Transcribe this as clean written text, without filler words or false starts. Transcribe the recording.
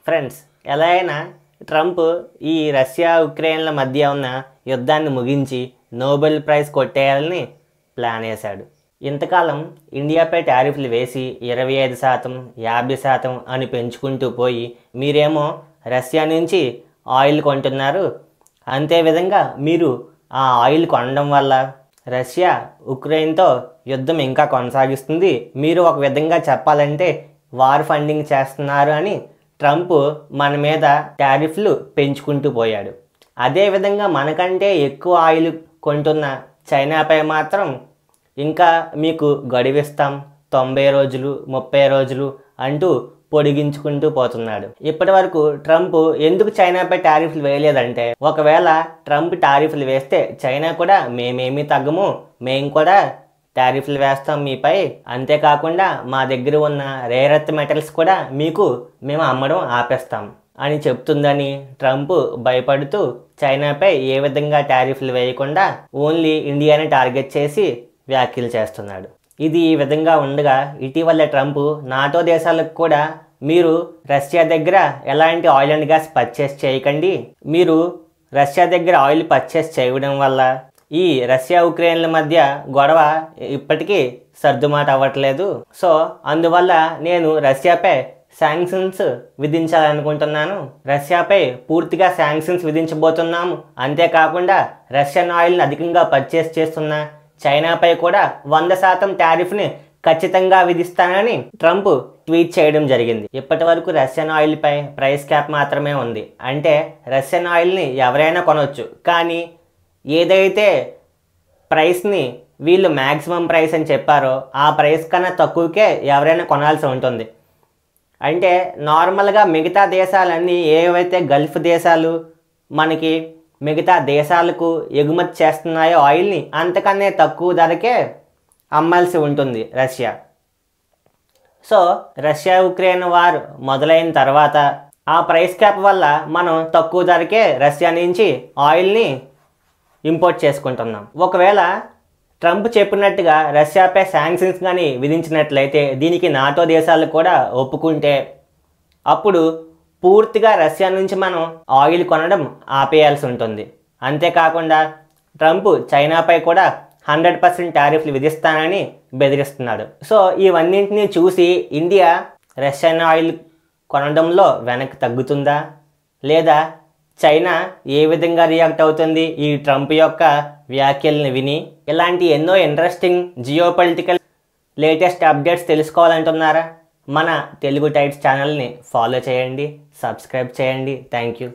Friends, ఎలా అయినా Trump ఈ రష్యా ఉక్రెయిన్ల మధ్య ఉన్న యుద్ధాన్ని ముగించి నోబెల్ ప్రైజ్ కొట్టేయాలని ప్లాన్ వేశాడు. ఇంతకాలం ఇండియాపై టారిఫ్లు వేసి 25%, 50% అని పెంచుకుంటూ పోయి మీరేమో రష్యా నుంచి ఆయిల్ కొంటున్నారు. అంతేవిధంగా మీరు ఆ ఆయిల్ కొనడం వల్ల రష్యా ఉక్రెయిన్తో యుద్ధం ఇంకా కొనసాగిస్తుంది. మీరు ఒక విధంగా చెప్పాలంటే వార్ ఫండింగ్ చేస్తున్నారు అని ట్రంప్ మన మీద టారిఫ్లు పెంచుకుంటూ పోయాడు. అదేవిధంగా మనకంటే ఎక్కువ ఆయిల్ కొంటున్న చైనాపై మాత్రం ఇంకా మీకు గడువిస్తాం 90 రోజులు 30 రోజులు అంటూ పొడిగించుకుంటూ పోతున్నాడు. ఇప్పటి వరకు ట్రంప్ ఎందుకు చైనాపై టారిఫ్లు వేయలేదంటే, ఒకవేళ ట్రంప్ టారిఫ్లు వేస్తే చైనా కూడా మేమేమీ తగ్గము, మేము కూడా టారిఫ్లు వేస్తాం మీపై, అంతేకాకుండా మా దగ్గర ఉన్న రేర్ ఎర్త్ మెటల్స్ కూడా మేము అమ్మడం ఆపేస్తాం అని చెప్తుందని ట్రంప్ భయపడుతూ చైనాపై ఏ విధంగా టారిఫ్లు వేయకుండా ఓన్లీ ఇండియాని టార్గెట్ చేసి వ్యాఖ్యలు చేస్తున్నాడు. ఇది ఈ విధంగా ఉండగా ఇటీవల ట్రంప్ నాటో దేశాలకు కూడా మీరు రష్యా దగ్గర ఎలాంటి ఆయిల్ అండ్ గ్యాస్ పర్చేస్ చేయకండి, మీరు రష్యా దగ్గర ఆయిల్ పర్చేస్ చేయడం వల్ల ఈ రష్యా ఉక్రెయిన్ల మధ్య గొడవ ఇప్పటికీ సర్దుమాట అవ్వట్లేదు. సో అందువల్ల నేను రష్యాపై శాంక్షన్స్ విధించాలనుకుంటున్నాను. రష్యాపై పూర్తిగా శాంక్షన్స్ విధించబోతున్నాము. అంతేకాకుండా రష్యన్ ఆయిల్ని అధికంగా పర్చేస్ చేస్తున్న చైనాపై కూడా 100% టారిఫ్ని ఖచ్చితంగా విధిస్తానని ట్రంప్ ట్వీట్ చేయడం జరిగింది. ఇప్పటి వరకు రష్యన్ ఆయిల్పై ప్రైస్ క్యాప్ మాత్రమే ఉంది. అంటే రష్యన్ ఆయిల్ని ఎవరైనా కొనవచ్చు. కానీ ఏదైతే ప్రైస్ని వీళ్ళు మ్యాక్సిమం ప్రైస్ అని చెప్పారో ఆ ప్రైస్ కన్నా తక్కువకే ఎవరైనా కొనాల్సి ఉంటుంది. అంటే నార్మల్గా మిగతా దేశాలన్నీ ఏవైతే గల్ఫ్ దేశాలు మనకి మిగతా దేశాలకు ఎగుమతి చేస్తున్నాయో ఆయిల్ని అంతకన్నా తక్కువ ధరకే అమ్మాల్సి ఉంటుంది Russia. So Russia Ukraine war మొదలైన తర్వాత ఆ ప్రైస్ క్యాప్ వల్ల మనం తక్కువ ధరకే రష్యా నుంచి ఆయిల్ని ఇంపోర్ట్ చేసుకుంటున్నాం. ఒకవేళ ట్రంప్ చెప్పినట్టుగా రష్యాపై శాంక్షన్స్ కానీ విధించినట్లయితే, దీనికి నాటో దేశాలు కూడా ఒప్పుకుంటే, అప్పుడు పూర్తిగా రష్యా నుంచి మనం ఆయిల్ కొనడం ఆపేయాల్సి ఉంటుంది. అంతేకాకుండా ట్రంప్ చైనాపై కూడా 100% టారిఫ్లు విధిస్తానని బెదిరిస్తున్నాడు. సో ఇవన్నింటినీ చూసి ఇండియా రష్యన్ ఆయిల్ కొనడంలో వెనక్కి తగ్గుతుందా, లేదా చైనా ఏ విధంగా రియాక్ట్ అవుతుంది ఈ ట్రంప్ యొక్క వ్యాఖ్యలను విని? ఇలాంటి ఎన్నో ఇంట్రెస్టింగ్ జియోపొలిటికల్ లేటెస్ట్ అప్డేట్స్ తెలుసుకోవాలంటున్నారా? మన తెలుగు టైట్స్ ఛానల్ని ఫాలో చేయండి, సబ్స్క్రైబ్ చేయండి. Thank you.